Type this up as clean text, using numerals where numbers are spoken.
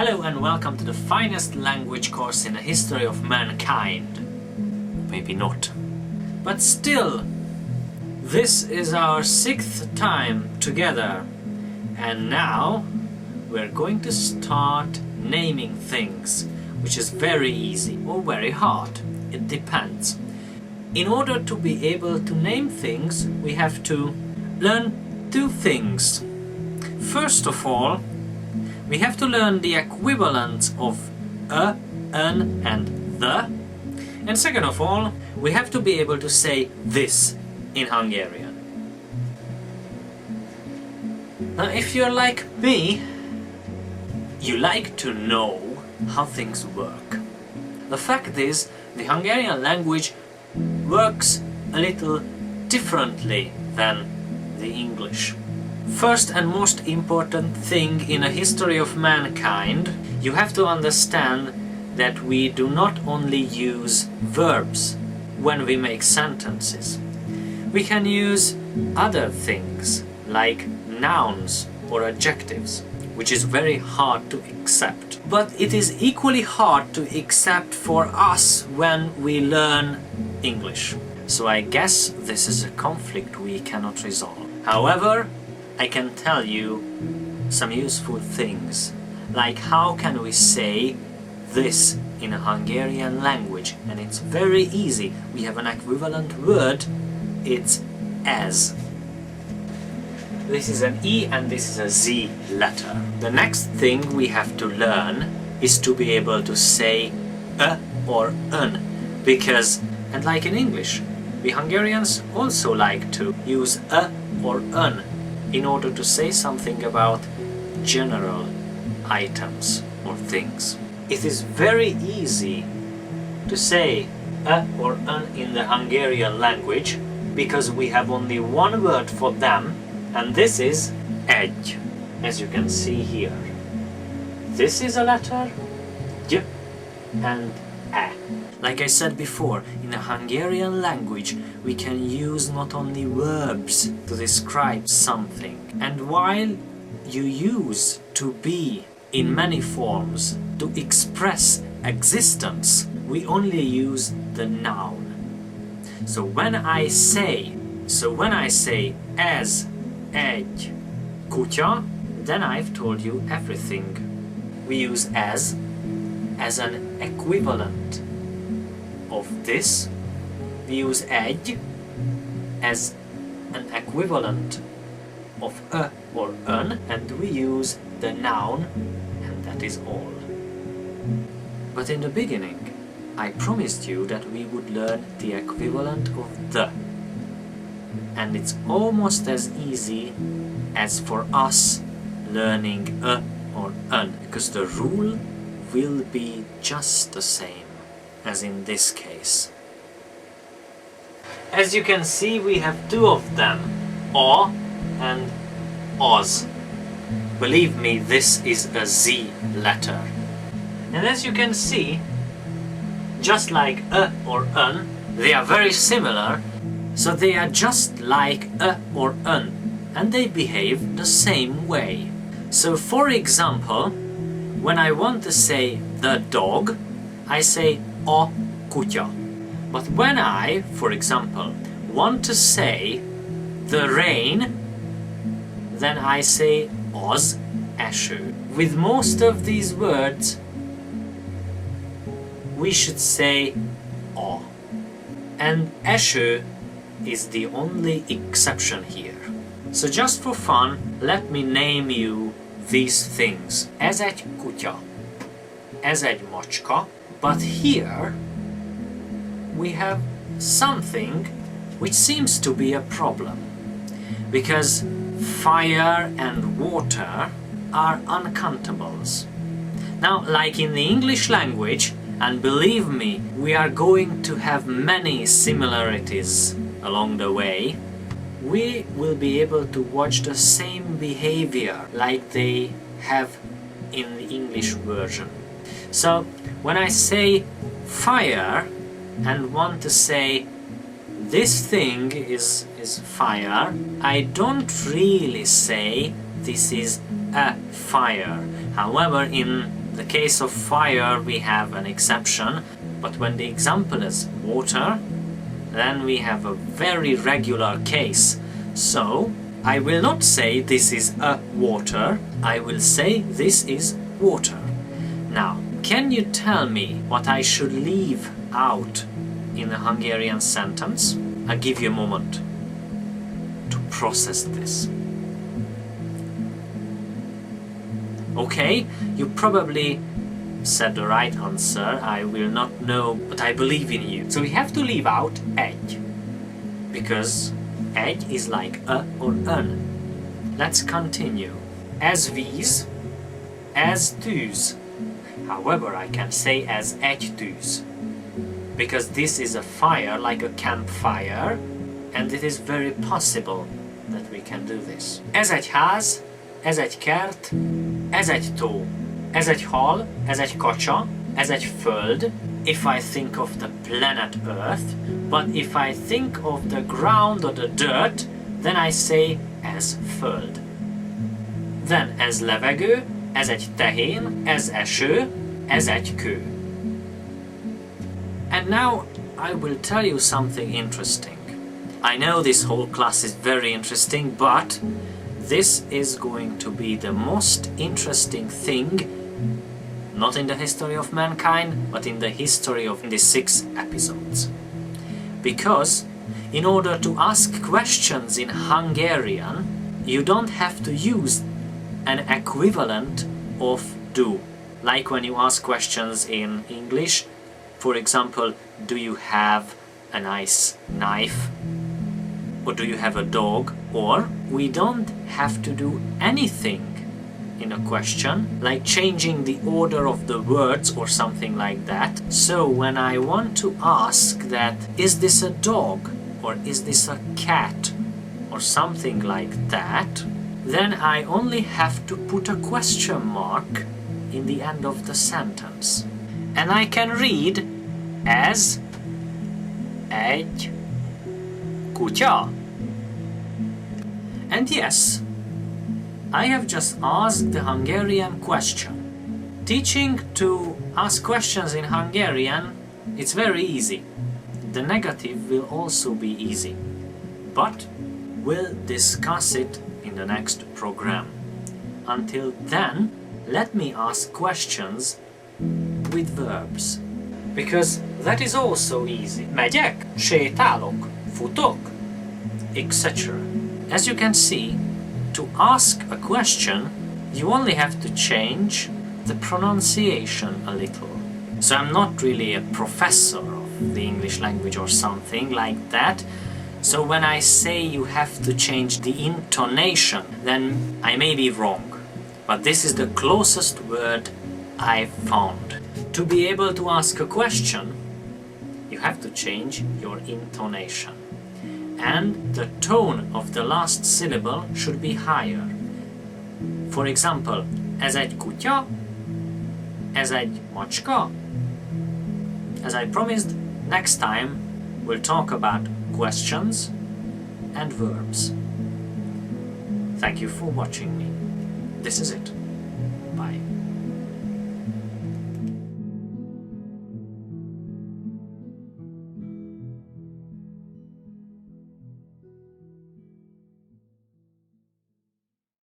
Hello and welcome to the finest language course in the history of mankind. Maybe not. But still, this is our 6th time together. And now we're going to start naming things, which is very easy or very hard. It depends. In order to be able to name things, we have to learn two things. First of all, we have to learn the equivalents of a, an and the. And second of all, we have to be able to say this in Hungarian. Now, if you're like me, you like to know how things work. The fact is, the Hungarian language works a little differently than the English. First and most important thing in a history of mankind, you have to understand that we do not only use verbs when we make sentences. We can use other things like nouns or adjectives, which is very hard to accept. But it is equally hard to accept for us when we learn English. So I guess this is a conflict we cannot resolve. However, I can tell you some useful things, like how can we say this in a Hungarian language, and it's very easy. We have an equivalent word, it's as. This is an E and this is a Z letter. The next thing we have to learn is to be able to say a or an, because, and like in English, we Hungarians also like to use a or an in order to say something about general items or things. It is very easy to say a or an in the Hungarian language because we have only one word for them, and this is egy, as you can see here. This is a letter j and e. Like I said before, in the Hungarian language we can use not only verbs to describe something. And while you use to be in many forms to express existence, we only use the noun. So when I say ez, egy, kutya, then I've told you everything. We use as an equivalent of this. We use egy as an equivalent of a or an, and we use the noun, and that is all. But in the beginning, I promised you that we would learn the equivalent of the. And it's almost as easy as for us learning a or an, because the rule will be just the same as in this case. As you can see, we have two of them, o and oz. Believe me, this is a Z letter. And as you can see, just like a or an, they are very similar, so they are just like a or an, and they behave the same way. So for example, when I want to say the dog, I say a kutya. But when I, for example, want to say the rain, then I say az eső. With most of these words, we should say a. And eső is the only exception here. So just for fun, let me name you these things. Ez egy kutya. Ez egy macska. But here we have something which seems to be a problem, because fire and water are uncountables. Now, like in the English language, and believe me, we are going to have many similarities along the way, we will be able to watch the same behavior like they have in the English version. So, when I say fire and want to say this thing is fire, I don't really say this is a fire. However, in the case of fire we have an exception, but when the example is water, then we have a very regular case. So I will not say this is a water, I will say this is water. Now, can you tell me what I should leave out in a Hungarian sentence? I'll give you a moment to process this. Okay, you probably said the right answer, I will not know, but I believe in you. So we have to leave out egy, because egy is like a or an. Let's continue. As víz, as tűz. However, I can say as egy tűz, because this is a fire, like a campfire, and it is very possible that we can do this. Ez egy ház, ez egy kert, ez egy tó, ez egy hal, ez egy kacsa, ez egy föld, if I think of the planet Earth, but if I think of the ground or the dirt, then I say ez föld. Then ez levegő, ez egy tehén, ez eső, ez egy kő. And now I will tell you something interesting. I know this whole class is very interesting, but this is going to be the most interesting thing, not in the history of mankind, but in the history of the 6 episodes. Because in order to ask questions in Hungarian, you don't have to use an equivalent of do. Like when you ask questions in English, for example, do you have a nice knife? Or do you have a dog? Or we don't have to do anything in a question, like changing the order of the words or something like that. So when I want to ask that, is this a dog? Or is this a cat? Or something like that, then I only have to put a question mark in the end of the sentence. And I can read ez egy kutya. And yes, I have just asked the Hungarian question. Teaching to ask questions in Hungarian, it's very easy. The negative will also be easy. But we'll discuss it in the next program. Until then, let me ask questions with verbs. Because that is also easy. Megyek, sétálok, futok, etc. As you can see, to ask a question, you only have to change the pronunciation a little. So I'm not really a professor of the English language or something like that. So when I say you have to change the intonation, then I may be wrong. But this is the closest word I've found. To be able to ask a question, you have to change your intonation. And the tone of the last syllable should be higher. For example, ez egy kutya, ez egy macska. As I promised, next time we'll talk about questions and verbs. Thank you for watching me. This is it. Bye.